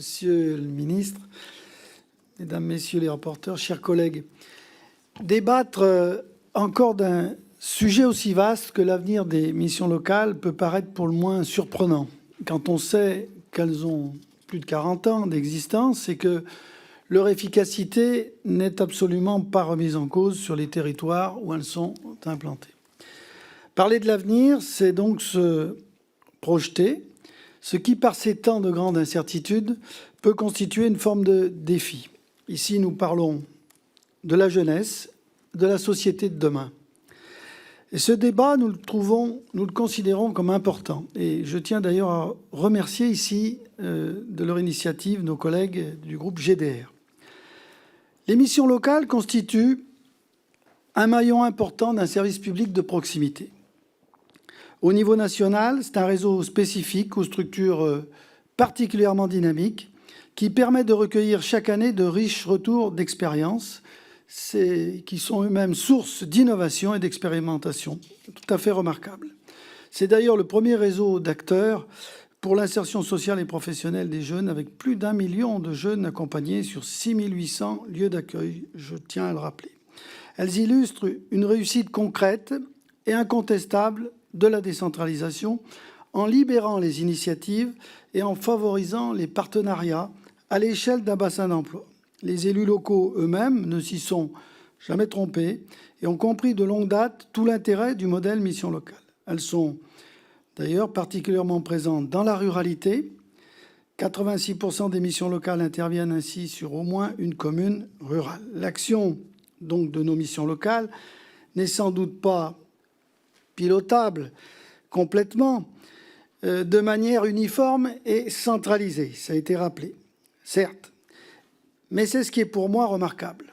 Monsieur le ministre, Mesdames, Messieurs les rapporteurs, chers collègues, débattre encore d'un sujet aussi vaste que l'avenir des missions locales peut paraître pour le moins surprenant quand on sait qu'elles ont plus de 40 ans d'existence et que leur efficacité n'est absolument pas remise en cause sur les territoires où elles sont implantées. Parler de l'avenir, c'est donc se projeter, ce qui, par ces temps de grande incertitude, peut constituer une forme de défi. Ici, nous parlons de la jeunesse, de la société de demain. Et ce débat, nous le considérons comme important. Et je tiens d'ailleurs à remercier ici de leur initiative nos collègues du groupe GDR. Les missions locales constituent un maillon important d'un service public de proximité. Au niveau national, c'est un réseau spécifique aux structures particulièrement dynamiques qui permet de recueillir chaque année de riches retours d'expérience qui sont eux-mêmes source d'innovation et d'expérimentation tout à fait remarquables. C'est d'ailleurs le premier réseau d'acteurs pour l'insertion sociale et professionnelle des jeunes, avec plus d'1 million de jeunes accompagnés sur 6 800 lieux d'accueil, je tiens à le rappeler. Elles illustrent une réussite concrète et incontestable de la décentralisation en libérant les initiatives et en favorisant les partenariats à l'échelle d'un bassin d'emploi. Les élus locaux eux-mêmes ne s'y sont jamais trompés et ont compris de longue date tout l'intérêt du modèle mission locale. Elles sont d'ailleurs particulièrement présentes dans la ruralité. 86% des missions locales interviennent ainsi sur au moins une commune rurale. L'action donc de nos missions locales n'est sans doute pas pilotable complètement de manière uniforme et centralisée, ça a été rappelé, certes, mais c'est ce qui est pour moi remarquable.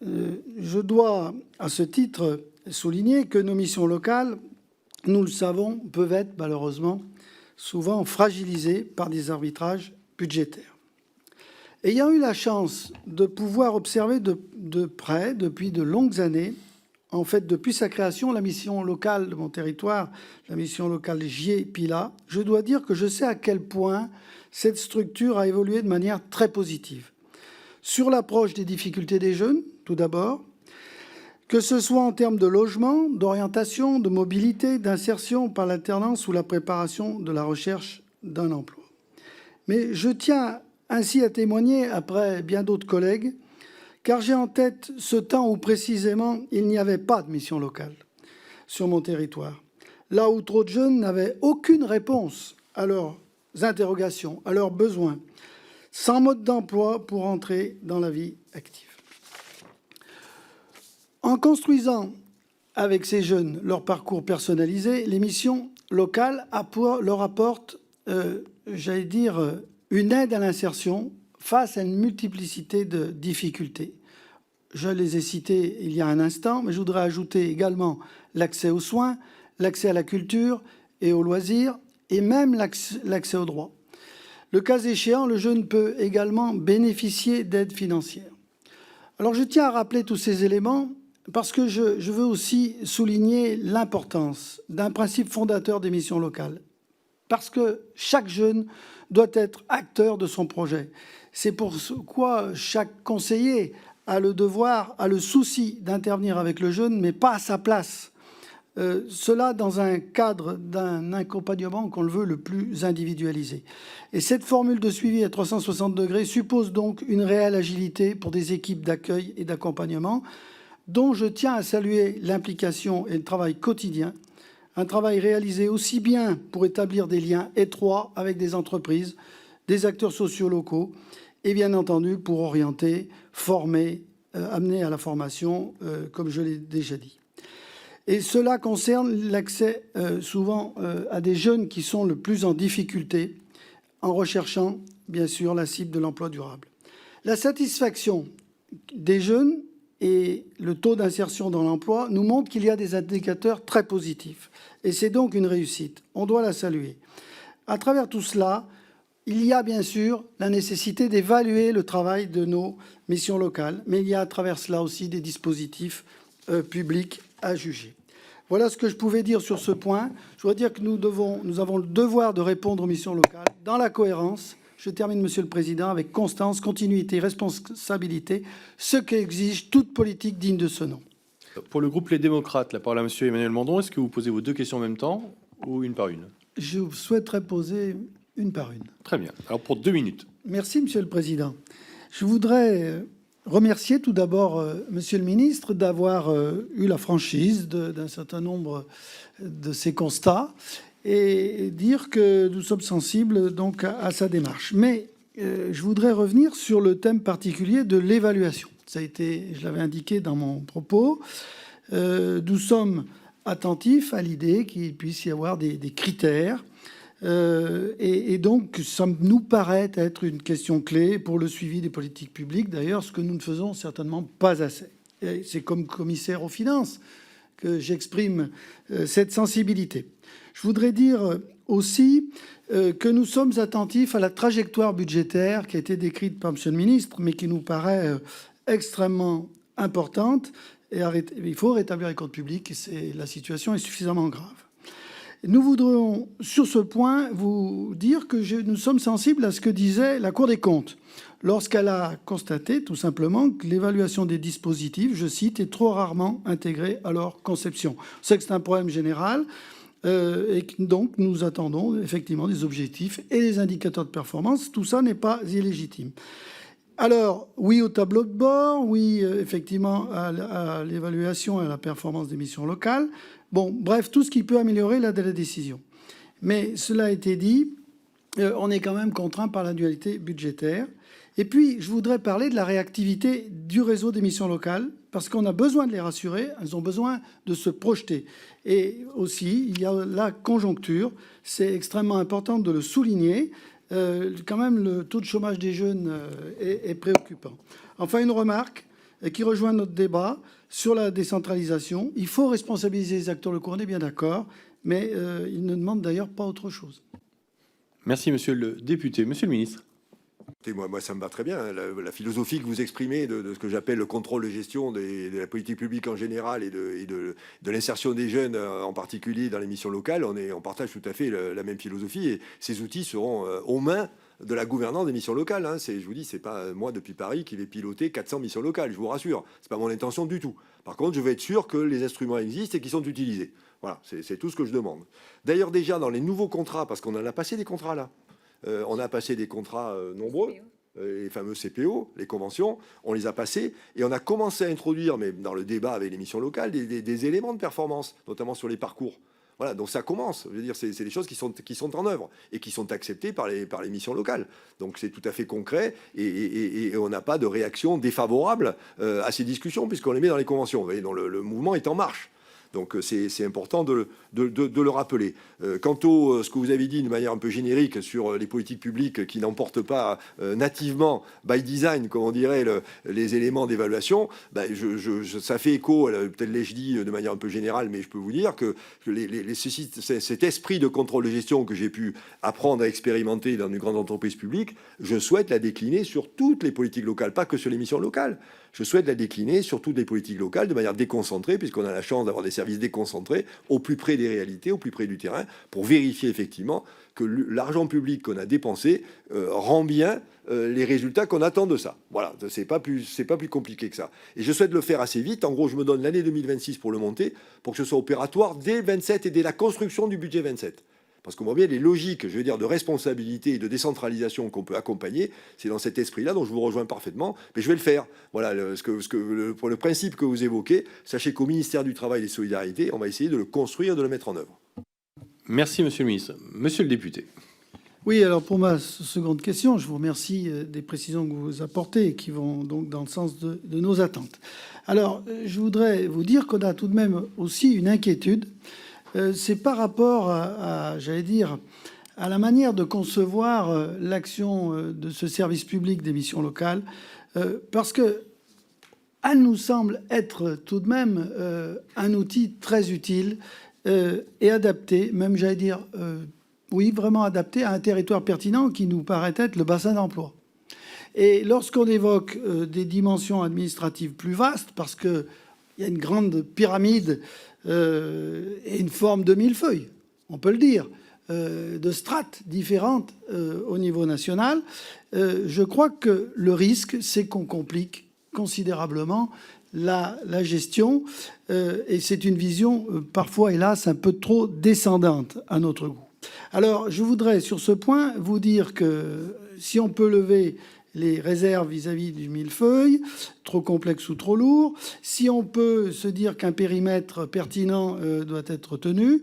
Je dois à ce titre souligner que nos missions locales, nous le savons, peuvent être malheureusement souvent fragilisées par des arbitrages budgétaires. Ayant eu la chance de pouvoir observer de près depuis de longues années, en fait, depuis sa création, la mission locale de mon territoire, la mission locale GIE-PILA, je dois dire que je sais à quel point cette structure a évolué de manière très positive. Sur l'approche des difficultés des jeunes, tout d'abord, que ce soit en termes de logement, d'orientation, de mobilité, d'insertion par l'alternance ou la préparation de la recherche d'un emploi. Mais je tiens ainsi à témoigner, après bien d'autres collègues, car j'ai en tête ce temps où précisément il n'y avait pas de mission locale sur mon territoire, là où trop de jeunes n'avaient aucune réponse à leurs interrogations, à leurs besoins, sans mode d'emploi pour entrer dans la vie active. En construisant avec ces jeunes leur parcours personnalisé, les missions locales leur apportent, j'allais dire, une aide à l'insertion face à une multiplicité de difficultés. Je les ai citées il y a un instant, mais je voudrais ajouter également l'accès aux soins, l'accès à la culture et aux loisirs, et même l'accès aux droits. Le cas échéant, le jeune peut également bénéficier d'aides financières. Alors je tiens à rappeler tous ces éléments parce que je veux aussi souligner l'importance d'un principe fondateur des missions locales. Parce que chaque jeune doit être acteur de son projet. C'est pourquoi chaque conseiller a le devoir, a le souci d'intervenir avec le jeune, mais pas à sa place. Cela dans un cadre d'un accompagnement, qu'on le veut, le plus individualisé. Et cette formule de suivi à 360 degrés suppose donc une réelle agilité pour des équipes d'accueil et d'accompagnement, dont je tiens à saluer l'implication et le travail quotidien, un travail réalisé aussi bien pour établir des liens étroits avec des entreprises, des acteurs sociaux locaux, et bien entendu pour orienter, former, amener à la formation, comme je l'ai déjà dit. Et cela concerne l'accès souvent à des jeunes qui sont le plus en difficulté, en recherchant bien sûr la cible de l'emploi durable. La satisfaction des jeunes et le taux d'insertion dans l'emploi nous montrent qu'il y a des indicateurs très positifs. Et c'est donc une réussite. On doit la saluer. À travers tout cela, il y a bien sûr la nécessité d'évaluer le travail de nos missions locales, mais il y a à travers cela aussi des dispositifs publics à juger. Voilà ce que je pouvais dire sur ce point. Je voudrais dire que nous avons le devoir de répondre aux missions locales dans la cohérence. Je termine, Monsieur le Président, avec constance, continuité, responsabilité, ce qu'exige toute politique digne de ce nom. Pour le groupe Les Démocrates, la parole à Monsieur Emmanuel Mandon. Est-ce que vous posez vos deux questions en même temps ou une par une? Je souhaiterais poser une par une. Très bien. Alors pour 2 minutes. Merci, Monsieur le Président. Je voudrais remercier tout d'abord Monsieur le Ministre d'avoir eu la franchise d'un certain nombre de ces constats et dire que nous sommes sensibles donc à sa démarche. Mais je voudrais revenir sur le thème particulier de l'évaluation. Ça a été, je l'avais indiqué dans mon propos, nous sommes attentifs à l'idée qu'il puisse y avoir des critères. Et donc, ça nous paraît être une question clé pour le suivi des politiques publiques. D'ailleurs, ce que nous ne faisons certainement pas assez. C'est comme commissaire aux finances que j'exprime cette sensibilité. Je voudrais dire aussi que nous sommes attentifs à la trajectoire budgétaire qui a été décrite par Monsieur le ministre, mais qui nous paraît extrêmement importante. Et il faut rétablir les comptes publics. Et la situation est suffisamment grave. Nous voudrions, sur ce point, vous dire que nous sommes sensibles à ce que disait la Cour des comptes lorsqu'elle a constaté, tout simplement, que l'évaluation des dispositifs, je cite, est trop rarement intégrée à leur conception. C'est que c'est un problème général et que donc nous attendons effectivement des objectifs et des indicateurs de performance. Tout ça n'est pas illégitime. Alors, oui au tableau de bord, oui effectivement à l'évaluation et à la performance des missions locales. Bon, bref, tout ce qui peut améliorer la décision. Mais cela a été dit, on est quand même contraint par la dualité budgétaire. Et puis, je voudrais parler de la réactivité du réseau des missions locales, parce qu'on a besoin de les rassurer, elles ont besoin de se projeter. Et aussi, il y a la conjoncture, c'est extrêmement important de le souligner. Quand même, le taux de chômage des jeunes est préoccupant. Enfin, une remarque qui rejoint notre débat sur la décentralisation. Il faut responsabiliser les acteurs locaux, on est bien d'accord, mais ils ne demandent d'ailleurs pas autre chose. Merci, Monsieur le député. Monsieur le ministre. Moi, ça me va très bien. La philosophie que vous exprimez de ce que j'appelle le contrôle de gestion de la politique publique en général et de l'insertion des jeunes en particulier dans les missions locales, on partage tout à fait la même philosophie et ces outils seront aux mains de la gouvernance des missions locales. Hein. Je vous dis, c'est pas moi depuis Paris qui vais piloter 400 missions locales, je vous rassure. C'est pas mon intention du tout. Par contre, je veux être sûr que les instruments existent et qu'ils sont utilisés. Voilà, c'est tout ce que je demande. D'ailleurs, déjà dans les nouveaux contrats, parce qu'on en a passé des contrats là, on a passé des contrats nombreux, les fameux CPO, les conventions, on les a passés et on a commencé à introduire, mais dans le débat avec les missions locales, des éléments de performance, notamment sur les parcours. Voilà, donc ça commence. Je veux dire, c'est des choses qui sont en œuvre et qui sont acceptées par les missions locales. Donc c'est tout à fait concret et on n'a pas de réaction défavorable à ces discussions puisqu'on les met dans les conventions. Vous voyez, donc le mouvement est en marche. Donc c'est important de le rappeler. Quant à ce que vous avez dit de manière un peu générique sur les politiques publiques qui n'emportent pas nativement, by design, comme on dirait, les éléments d'évaluation, ça fait écho, peut-être l'ai-je dit de manière un peu générale, mais je peux vous dire que cet esprit de contrôle de gestion que j'ai pu apprendre à expérimenter dans une grande entreprise publique, je souhaite la décliner sur toutes les politiques locales, pas que sur les missions locales. Je souhaite la décliner sur toutes les politiques locales de manière déconcentrée, puisqu'on a la chance d'avoir des services déconcentrés au plus près des réalités, au plus près du terrain, pour vérifier effectivement que l'argent public qu'on a dépensé rend bien les résultats qu'on attend de ça. Voilà, c'est pas plus compliqué que ça. Et je souhaite le faire assez vite. En gros, je me donne l'année 2026 pour le monter, pour que ce soit opératoire dès 27 et dès la construction du budget 27. Parce qu'on voit bien les logiques, je veux dire, de responsabilité et de décentralisation qu'on peut accompagner, c'est dans cet esprit-là dont je vous rejoins parfaitement, mais je vais le faire. Voilà, pour le principe que vous évoquez, sachez qu'au ministère du Travail et des Solidarités, on va essayer de le construire et de le mettre en œuvre. Merci, Monsieur le ministre. Monsieur le député. Oui, alors pour ma seconde question, je vous remercie des précisions que vous apportez et qui vont donc dans le sens de nos attentes. Alors, je voudrais vous dire qu'on a tout de même aussi une inquiétude. C'est par rapport j'allais dire, à la manière de concevoir l'action de ce service public des missions locales, parce que elle nous semble être tout de même un outil très utile et adapté, même j'allais dire, oui, vraiment adapté à un territoire pertinent qui nous paraît être le bassin d'emploi. Et lorsqu'on évoque des dimensions administratives plus vastes, parce qu'il y a une grande pyramide et une forme de millefeuille, on peut le dire, de strates différentes au niveau national. Je crois que le risque, c'est qu'on complique considérablement la gestion, et c'est une vision parfois, hélas, un peu trop descendante à notre goût. Alors, je voudrais sur ce point vous dire que si on peut lever les réserves vis-à-vis du millefeuille, trop complexe ou trop lourd, si on peut se dire qu'un périmètre pertinent doit être tenu,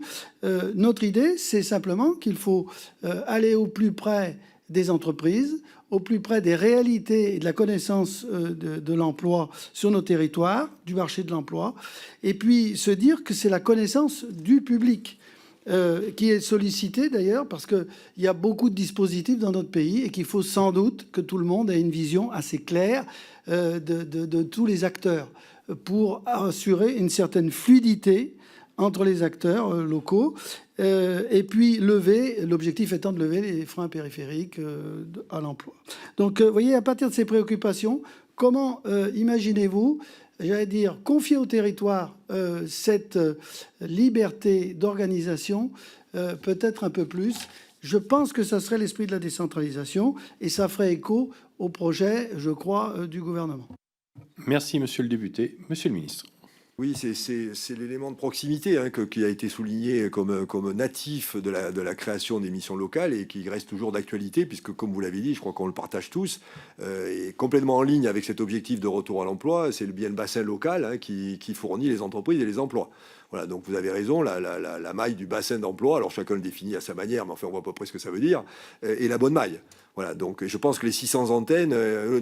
notre idée, c'est simplement qu'il faut aller au plus près des entreprises, au plus près des réalités et de la connaissance de l'emploi sur nos territoires, du marché de l'emploi, et puis se dire que c'est la connaissance du public qui est sollicité d'ailleurs, parce qu'il y a beaucoup de dispositifs dans notre pays et qu'il faut sans doute que tout le monde ait une vision assez claire de tous les acteurs pour assurer une certaine fluidité entre les acteurs locaux, et puis l'objectif étant de lever les freins périphériques à l'emploi. Donc, vous voyez, à partir de ces préoccupations, comment imaginez-vous, j'allais dire, confier au territoire cette liberté d'organisation, peut-être un peu plus. Je pense que ça serait l'esprit de la décentralisation et ça ferait écho au projet, je crois, du gouvernement. Merci, monsieur le député. Monsieur le ministre. Oui, c'est l'élément de proximité qui a été souligné comme natif de la création des missions locales et qui reste toujours d'actualité, puisque, comme vous l'avez dit, je crois qu'on le partage tous, et complètement en ligne avec cet objectif de retour à l'emploi, c'est bien le bassin local qui fournit les entreprises et les emplois. Voilà, donc vous avez raison, la maille du bassin d'emploi, alors chacun le définit à sa manière, mais enfin on voit à peu près ce que ça veut dire, est la bonne maille. Voilà, donc je pense que les 600 antennes, les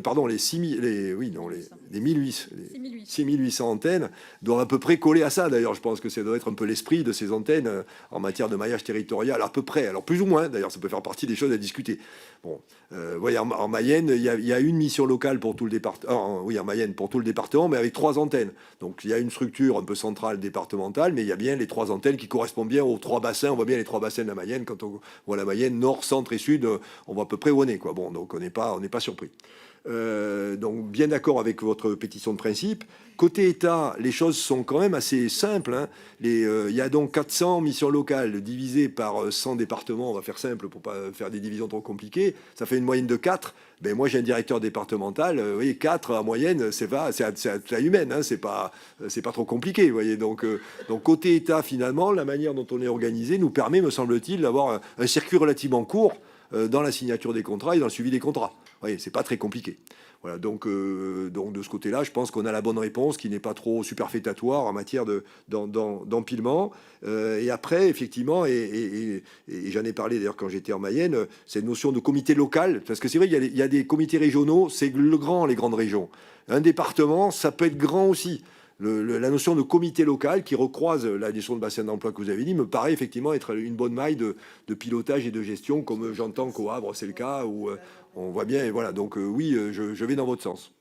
6800 antennes doivent à peu près coller à ça. D'ailleurs, je pense que ça doit être un peu l'esprit de ces antennes en matière de maillage territorial, à peu près. Alors plus ou moins, d'ailleurs, ça peut faire partie des choses à discuter. Bon, voyez, en Mayenne, il y a une mission locale pour tout le département. Oui, en Mayenne, pour tout le département, mais avec 3 antennes. Donc il y a une structure un peu centrale départementale, mais il y a bien les 3 antennes qui correspondent bien aux 3 bassins. On voit bien les 3 bassins de la Mayenne. Quand on voit la Mayenne, nord, centre et sud, on voit à peu près où on est, quoi. Bon, donc on n'est pas surpris. Donc bien d'accord avec votre pétition de principe. Côté État, les choses sont quand même assez simples. Il y a donc 400 missions locales divisées par 100 départements. On va faire simple pour pas faire des divisions trop compliquées. Ça fait une moyenne de 4. Ben moi j'ai un directeur départemental. Vous voyez, 4 en moyenne, c'est à taille humaine. C'est pas trop compliqué. Vous voyez, donc côté État, finalement, la manière dont on est organisé nous permet, me semble-t-il, d'avoir un circuit relativement court dans la signature des contrats et dans le suivi des contrats. Vous voyez, c'est pas très compliqué. Voilà, donc de ce côté-là, je pense qu'on a la bonne réponse qui n'est pas trop superfétatoire en matière d'empilement. Et après, effectivement, et j'en ai parlé d'ailleurs quand j'étais en Mayenne, cette notion de comité local, parce que c'est vrai, il y a des comités régionaux, c'est les grandes régions. Un département, ça peut être grand aussi. La notion de comité local qui recroise la notion de bassin d'emploi que vous avez dit me paraît effectivement être une bonne maille de pilotage et de gestion, comme j'entends qu'au Havre c'est le cas, où on voit bien, et voilà, donc oui, je vais dans votre sens.